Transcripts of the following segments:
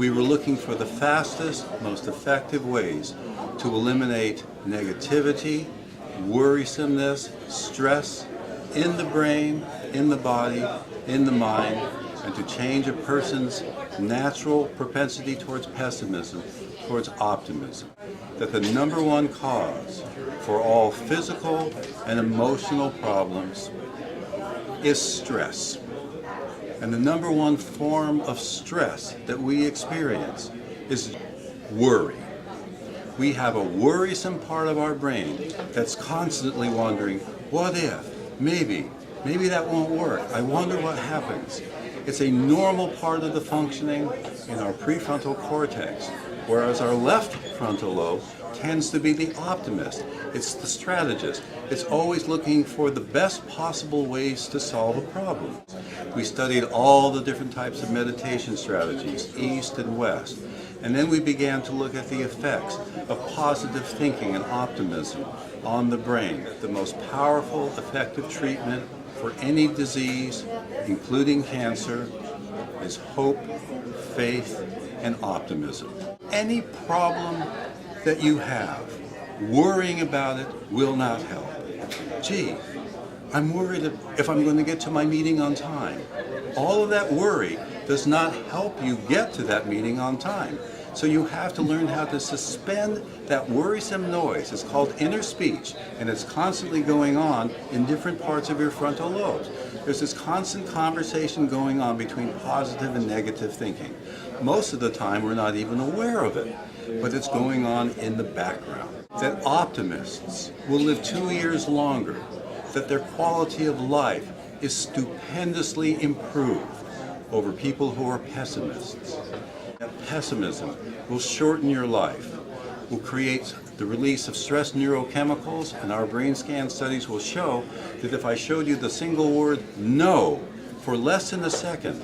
We were looking for the fastest, most effective ways to eliminate negativity, worrisomeness, stress in the brain, in the body, in the mind, and to change a person's natural propensity towards pessimism, towards optimism. That the number one cause for all physical and emotional problems is stress. And the number one form of stress that we experience is worry. We have a worrisome part of our brain that's constantly wondering, what if, maybe that won't work. I wonder what happens. It's a normal part of the functioning in our prefrontal cortex, whereas our left frontal lobe tends to be the optimist. It's the strategist. It's always looking for the best possible ways to solve a problem. We studied all the different types of meditation strategies, East and West, and then we began to look at the effects of positive thinking and optimism on the brain. The most powerful, effective treatment for any disease, including cancer, is hope, faith, and optimism. Any problem that you have, worrying about it will not help. Gee, I'm worried if I'm going to get to my meeting on time. All of that worry does not help you get to that meeting on time. So you have to learn how to suspend that worrisome noise. It's called inner speech, and it's constantly going on in different parts of your frontal lobes. There's this constant conversation going on between positive and negative thinking. Most of the time we're not even aware of it, but it's going on in the background. That optimists will live 2 years longer, that their quality of life is stupendously improved over people who are pessimists. That pessimism will shorten your life, will create the release of stress neurochemicals, and our brain scan studies will show that if I showed you the single word no for less than a second,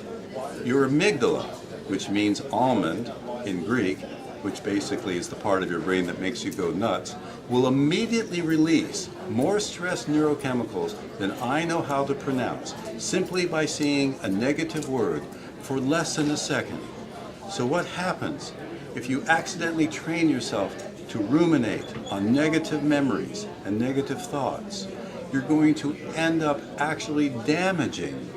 your amygdala, which means almond in Greek, which basically is the part of your brain that makes you go nuts, will immediately release more stress neurochemicals than I know how to pronounce, simply by seeing a negative word for less than a second. So what happens if you accidentally train yourself to ruminate on negative memories and negative thoughts? You're going to end up actually damaging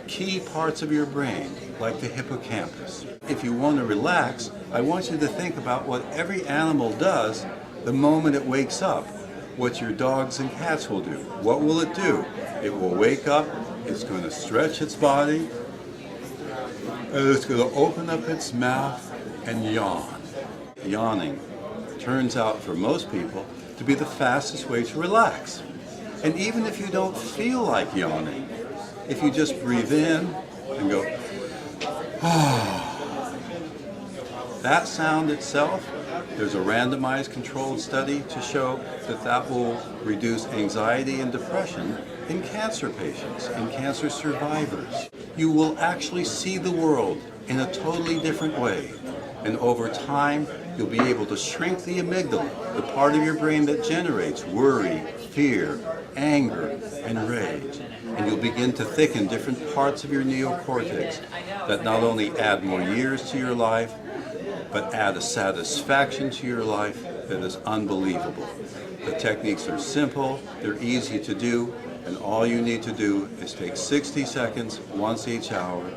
key parts of your brain, like the hippocampus. If you want to relax, I want you to think about what every animal does the moment it wakes up, what your dogs and cats will do. What will it do? It will wake up, it's going to stretch its body, and it's going to open up its mouth and yawn. Yawning turns out for most people to be the fastest way to relax. And even if you don't feel like yawning, if you just breathe in and go, that sound itself, there's a randomized controlled study to show that that will reduce anxiety and depression in cancer patients, in cancer survivors. You will actually see the world in a totally different way. And over time, you'll be able to shrink the amygdala, the part of your brain that generates worry, fear, anger, and rage. And you'll begin to thicken different parts of your neocortex that not only add more years to your life, but add a satisfaction to your life that is unbelievable. The techniques are simple, they're easy to do, and all you need to do is take 60 seconds once each hour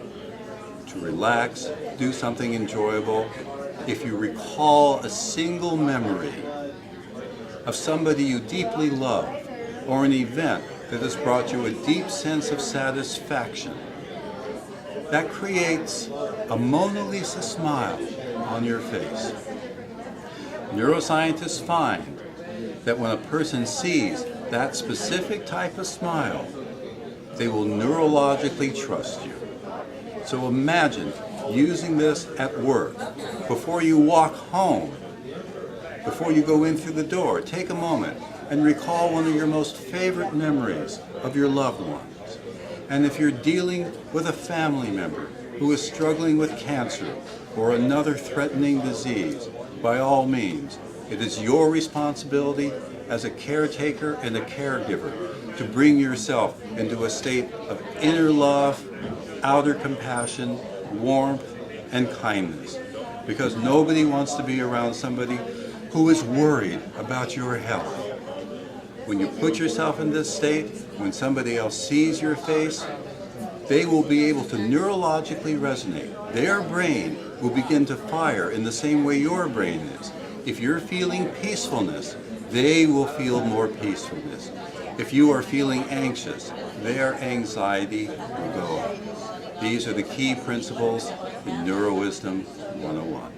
to relax, do something enjoyable. If you recall a single memory of somebody you deeply love or an event that has brought you a deep sense of satisfaction, that creates a Mona Lisa smile on your face. Neuroscientists find that when a person sees that specific type of smile, they will neurologically trust you. So imagine using this at work, before you walk home, before you go in through the door. Take a moment and recall one of your most favorite memories of your loved ones. And if you're dealing with a family member who is struggling with cancer or another threatening disease, by all means, it is your responsibility as a caretaker and a caregiver to bring yourself into a state of inner love, outer compassion, warmth, and kindness. because nobody wants to be around somebody who is worried about your health. When you put yourself in this state, when somebody else sees your face, they will be able to neurologically resonate. Their brain will begin to fire in the same way your brain is. If you're feeling peacefulness, they will feel more peacefulness. If you are feeling anxious, their anxiety will go up. These are the key principles in NeuroWisdom 101.